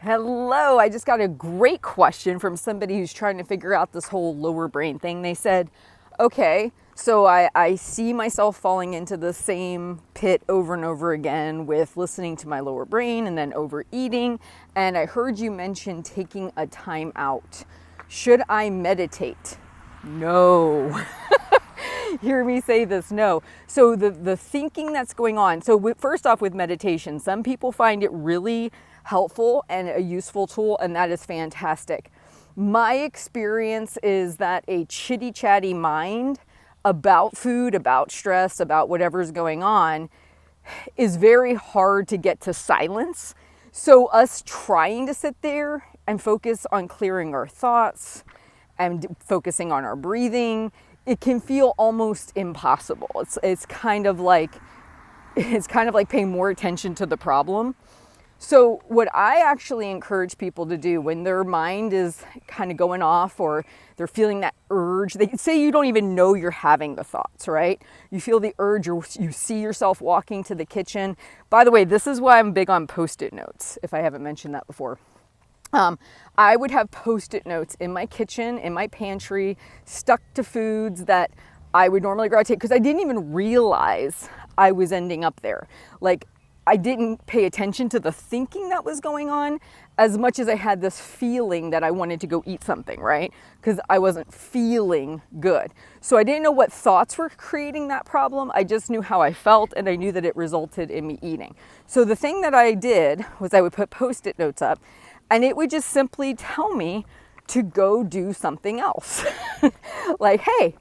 Hello, I just got a great question from somebody who's trying to figure out this whole lower brain thing. They said, okay, so I see myself falling into the same pit over and over again with listening to my lower brain and then overeating. And I heard you mention taking a time out. Should I meditate? No. Hear me say this, no. So the thinking that's going on. So first off, with meditation, some people find it really helpful and a useful tool, and that is fantastic. My experience is that a chitty chatty mind about food, about stress, about whatever's going on is very hard to get to silence. So us trying to sit there and focus on clearing our thoughts and focusing on our breathing, it can feel almost impossible. It's kind of like paying more attention to the problem. So what I actually encourage people to do when their mind is kind of going off or they're feeling that urge, they say you don't even know you're having the thoughts, right? You feel the urge, or you see yourself walking to the kitchen. By the way, this is why I'm big on Post-it notes, if I haven't mentioned that before. I would have Post-it notes in my kitchen, in my pantry, stuck to foods that I would normally gravitate, because I didn't even realize I was ending up there. Like, I didn't pay attention to the thinking that was going on as much as I had this feeling that I wanted to go eat something, right? Because I wasn't feeling good. So I didn't know what thoughts were creating that problem. I just knew how I felt, and I knew that it resulted in me eating. So the thing that I did was I would put Post-it notes up, and it would just simply tell me to go do something else. Like, hey,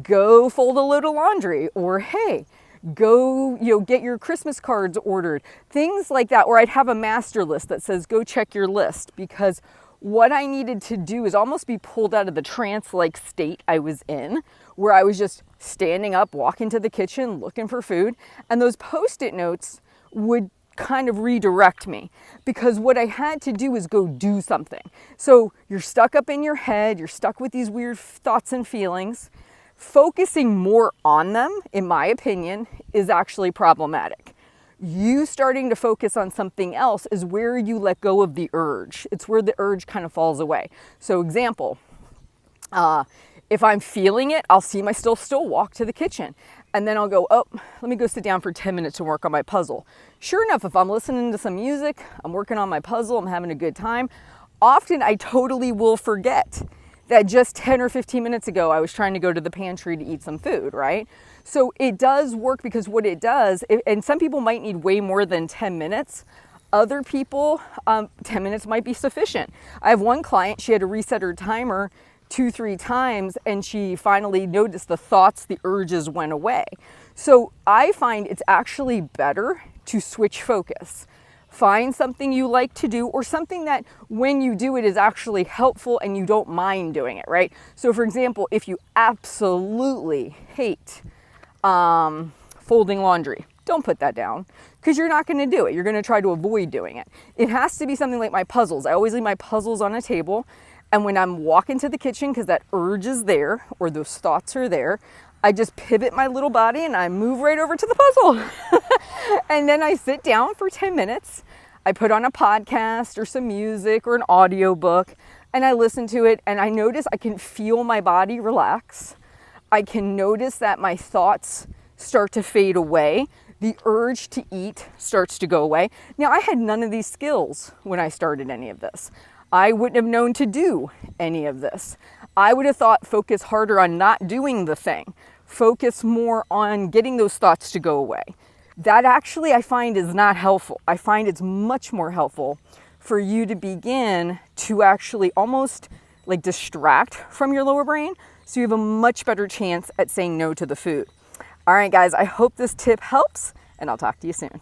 go fold a load of laundry, or hey, go, get your Christmas cards ordered, things like that. Or I'd have a master list that says, go check your list, because what I needed to do is almost be pulled out of the trance-like state I was in, where I was just standing up, walking to the kitchen, looking for food. And those Post-it notes would kind of redirect me, because what I had to do is go do something. So you're stuck up in your head, you're stuck with these weird thoughts and feelings. Focusing more on them, in my opinion, is actually problematic. You starting to focus on something else is where you let go of the urge. It's where the urge kind of falls away. So example, if I'm feeling it, I'll see myself still walk to the kitchen. And then I'll go, oh, let me go sit down for 10 minutes and work on my puzzle. Sure enough, if I'm listening to some music, I'm working on my puzzle, I'm having a good time, often I totally will forget that just 10 or 15 minutes ago, I was trying to go to the pantry to eat some food, right? So it does work, because what it does, and some people might need way more than 10 minutes. Other people, 10 minutes might be sufficient. I have one client, she had to reset her timer 2-3 times, and she finally noticed the thoughts, the urges went away. So I find it's actually better to switch focus. Find something you like to do, or something that when you do it is actually helpful and you don't mind doing it, right? So for example, if you absolutely hate folding laundry, don't put that down, because you're not going to do it. You're going to try to avoid doing it. It has to be something like my puzzles. I always leave my puzzles on a table, and when I'm walking to the kitchen, because that urge is there or those thoughts are there, I just pivot my little body and I move right over to the puzzle. And then I sit down for 10 minutes. I put on a podcast or some music or an audio book, and I listen to it, and I notice I can feel my body relax. I can notice that my thoughts start to fade away. The urge to eat starts to go away. Now, I had none of these skills when I started any of this. I wouldn't have known to do any of this. I would have thought focus harder on not doing the thing. Focus more on getting those thoughts to go away. That actually I find is not helpful. I find it's much more helpful for you to begin to actually almost like distract from your lower brain, so you have a much better chance at saying no to the food. All right, guys, I hope this tip helps, and I'll talk to you soon.